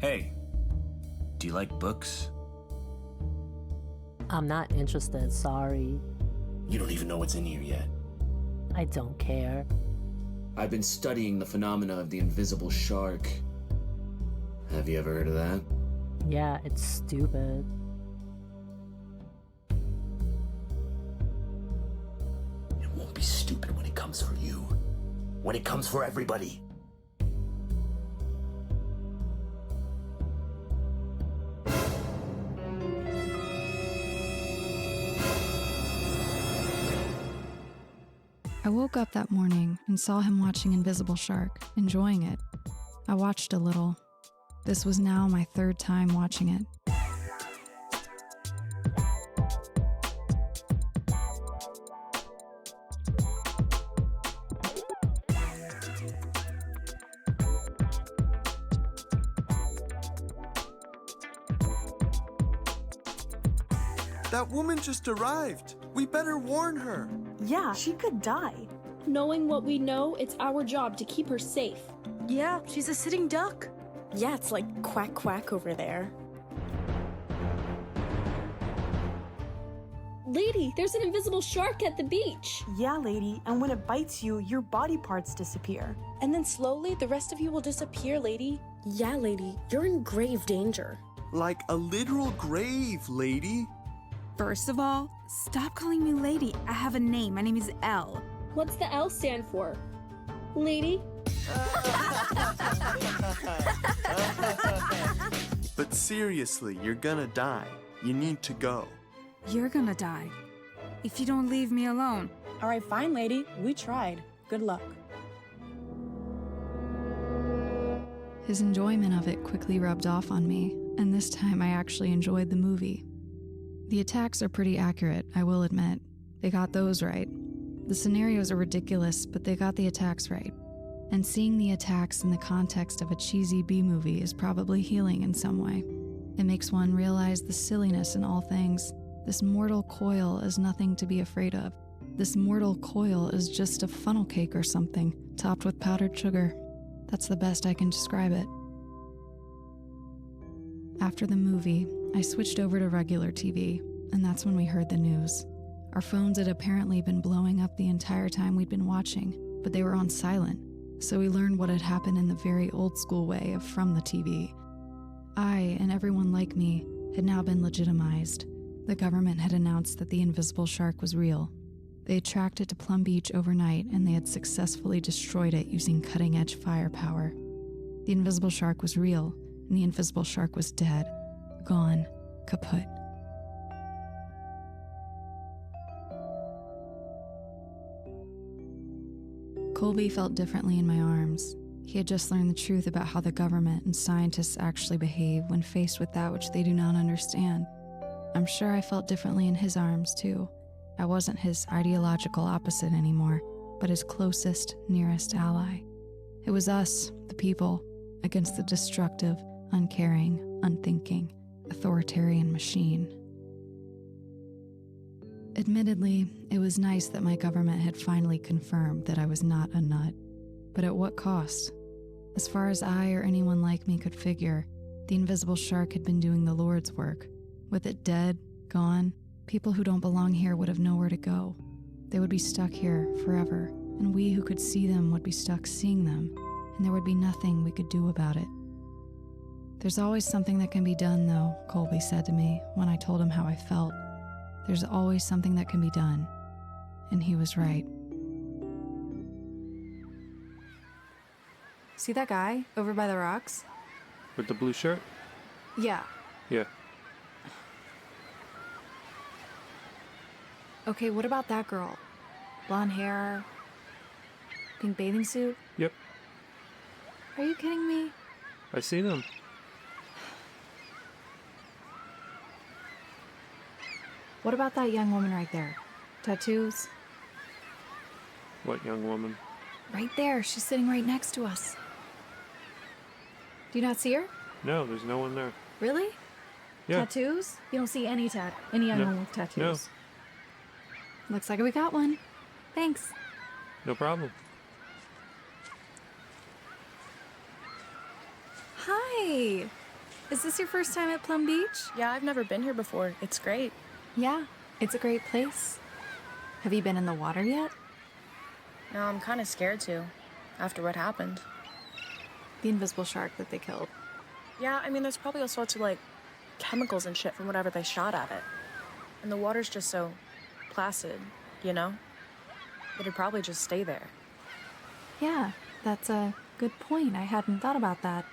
Hey, do you like books? I'm not interested, sorry. You don't even know what's in here yet. I don't care. I've been studying the phenomena of the invisible shark. Have you ever heard of that? Yeah, it's stupid. It won't be stupid when it comes for you. When it comes for everybody. I woke up that morning and saw him watching Invisible Shark, enjoying it. I watched a little. This was now my third time watching it. That woman just arrived. We better warn her. Yeah, she could die. Knowing what we know, it's our job to keep her safe. Yeah, she's a sitting duck. Yeah, it's like quack quack over there. Lady, there's an invisible shark at the beach. Yeah, lady, and when it bites you, your body parts disappear. And then slowly, the rest of you will disappear, lady. Yeah, lady, you're in grave danger. Like a literal grave, lady. First of all, stop calling me lady. I have a name. My name is Elle. What's the L stand for? Lady? But seriously, you're gonna die. You need to go. You're gonna die if you don't leave me alone. All right, fine, lady. We tried. Good luck. His enjoyment of it quickly rubbed off on me, and this time I actually enjoyed the movie. The attacks are pretty accurate, I will admit. They got those right. The scenarios are ridiculous, but they got the attacks right. And seeing the attacks in the context of a cheesy B-movie is probably healing in some way. It makes one realize the silliness in all things. This mortal coil is nothing to be afraid of. This mortal coil is just a funnel cake or something, topped with powdered sugar. That's the best I can describe it. After the movie, I switched over to regular TV, and that's when we heard the news. Our phones had apparently been blowing up the entire time we'd been watching, but they were on silent, so we learned what had happened in the very old school way of from the TV. I, and everyone like me, had now been legitimized. The government had announced that the invisible shark was real. They had tracked it to Plum Beach overnight, and they had successfully destroyed it using cutting-edge firepower. The invisible shark was real, and the invisible shark was dead. Gone. Kaput. Colby felt differently in my arms. He had just learned the truth about how the government and scientists actually behave when faced with that which they do not understand. I'm sure I felt differently in his arms, too. I wasn't his ideological opposite anymore, but his closest, nearest ally. It was us, the people, against the destructive, uncaring, unthinking, authoritarian machine. Admittedly, it was nice that my government had finally confirmed that I was not a nut. But at what cost? As far as I or anyone like me could figure, the invisible shark had been doing the Lord's work. With it dead, gone, people who don't belong here would have nowhere to go. They would be stuck here forever, and we who could see them would be stuck seeing them, and there would be nothing we could do about it. There's always something that can be done, though, Colby said to me when I told him how I felt. There's always something that can be done. And he was right. See that guy over by the rocks? With the blue shirt? Yeah. Yeah. Okay, what about that girl? Blonde hair, pink bathing suit? Yep. Are you kidding me? I see them. What about that young woman right there? Tattoos? What young woman? Right there. She's sitting right next to us. Do you not see her? No, there's no one there. Really? Yeah. Tattoos? You don't see any young woman with tattoos? No. Looks like we got one. Thanks. No problem. Hi. Is this your first time at Plum Beach? Yeah, I've never been here before. It's great. Yeah, it's a great place. Have you been in the water yet? No, I'm kind of scared to, after what happened. The invisible shark that they killed. Yeah, I mean, there's probably all sorts of, like, chemicals and shit from whatever they shot at it. And the water's just so placid, you know? It'd probably just stay there. Yeah, that's a good point. I hadn't thought about that.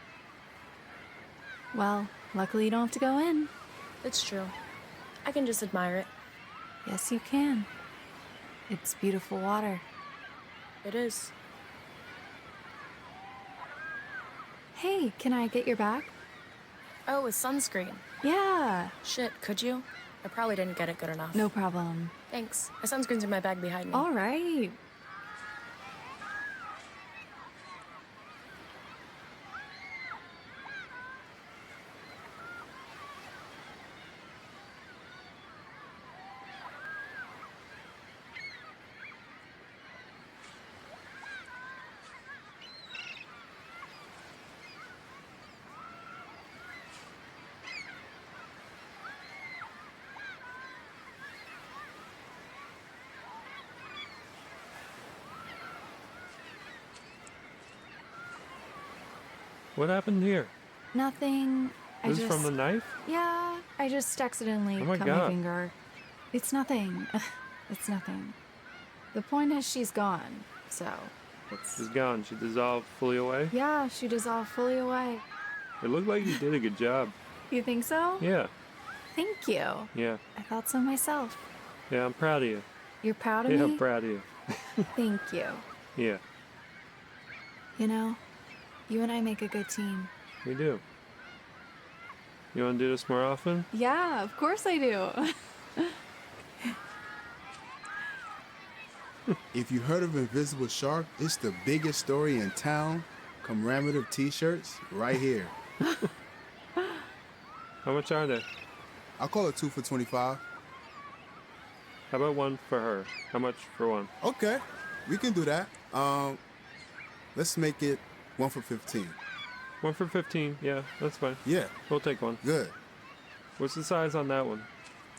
Well, luckily you don't have to go in. It's true. I can just admire it. Yes, you can. It's beautiful water. It is. Hey, can I get your bag? Oh, a sunscreen. Yeah. Shit, could you? I probably didn't get it good enough. No problem. Thanks. My sunscreen's in my bag behind me. All right. What happened here? Nothing. This is from the knife? Yeah, I just accidentally Oh my cut God. my finger. It's nothing. It's nothing. The point is she's gone, so it's... She's gone. She dissolved fully away? Yeah, she dissolved fully away. It looked like you did a good job. You think so? Yeah. Thank you. Yeah. I thought so myself. Yeah, I'm proud of you. You're proud of Yeah, me? I'm proud of you. Thank you. Yeah, You know, you and I make a good team. we do. You want to do this more often? Yeah, of course I do. If you heard of Invisible Shark, it's the biggest story in town. Commemorative t-shirts right here. How much are they? I'll call it 2 for $25. How about one for her? How much for one? Okay, we can do that. Let's make it 1 for $15. One for 15. Yeah, that's fine. Yeah. We'll take one. Good. What's the size on that one?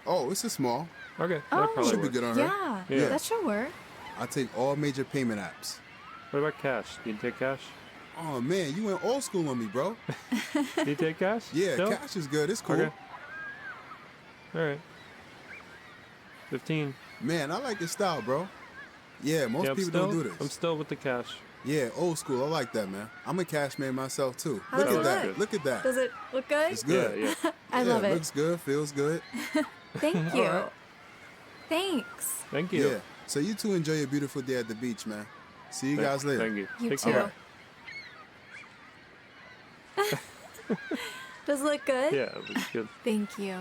Oh, it's a small. Okay, that Oh, probably Should be works. good on her. Yeah, that should work. I take all major payment apps. What about cash? Do you take cash? Oh man, you went old school on me, bro. Do you take cash? Yeah, Still? cash is good. It's cool. Okay. All right. 15. Man, I like your style, bro. Yeah, most Yeah, I'm people still, don't do this. I'm still with the cash. Yeah, old school. I like that, man. I'm a cash man myself too. How Look does at it that. look? Look at that. Does it look good? It's good. Yeah, yeah. I love it. Looks good. Feels good. Thank you. All right. Thanks. Thank you. Yeah. So you two enjoy your beautiful day at the beach, man. See you guys later. Thank you. You Take too. care. Does it look good? Yeah, it looks good. Thank you.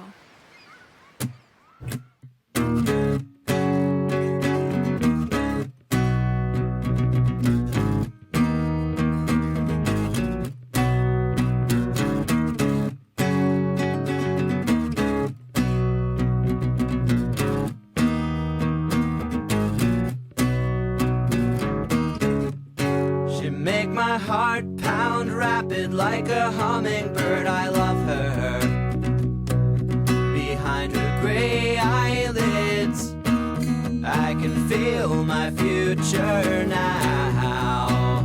She make my heart pound rapid like a hummingbird. I love her. Behind her gray eyelids, I can feel my future now.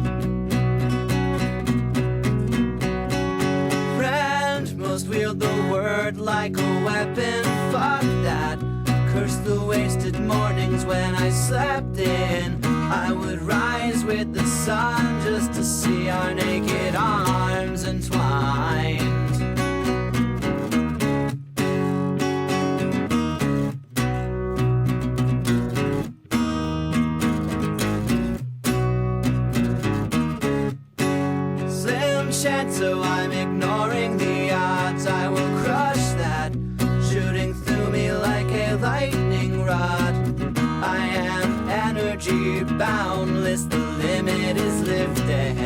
Friend, most wield the word like a weapon. Fuck that. Curse the wasted mornings when I slept in. I would rise with the sun just to see our naked arms entwined. Slim chance, so I'm ignoring the odds. I will crush that, shooting through me like a lightning rod. I am energy boundless, the limit is lifted.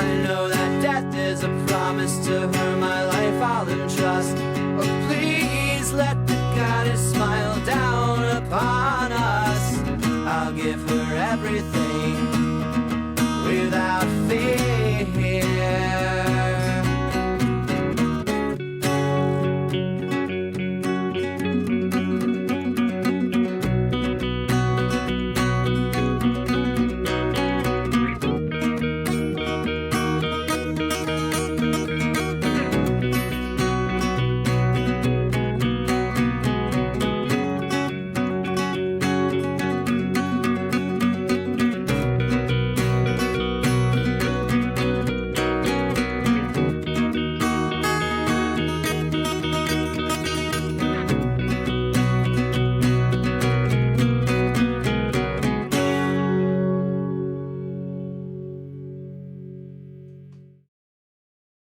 I know that death is a promise to her, my life I'll entrust. Oh, please let the goddess smile down upon us. I'll give her everything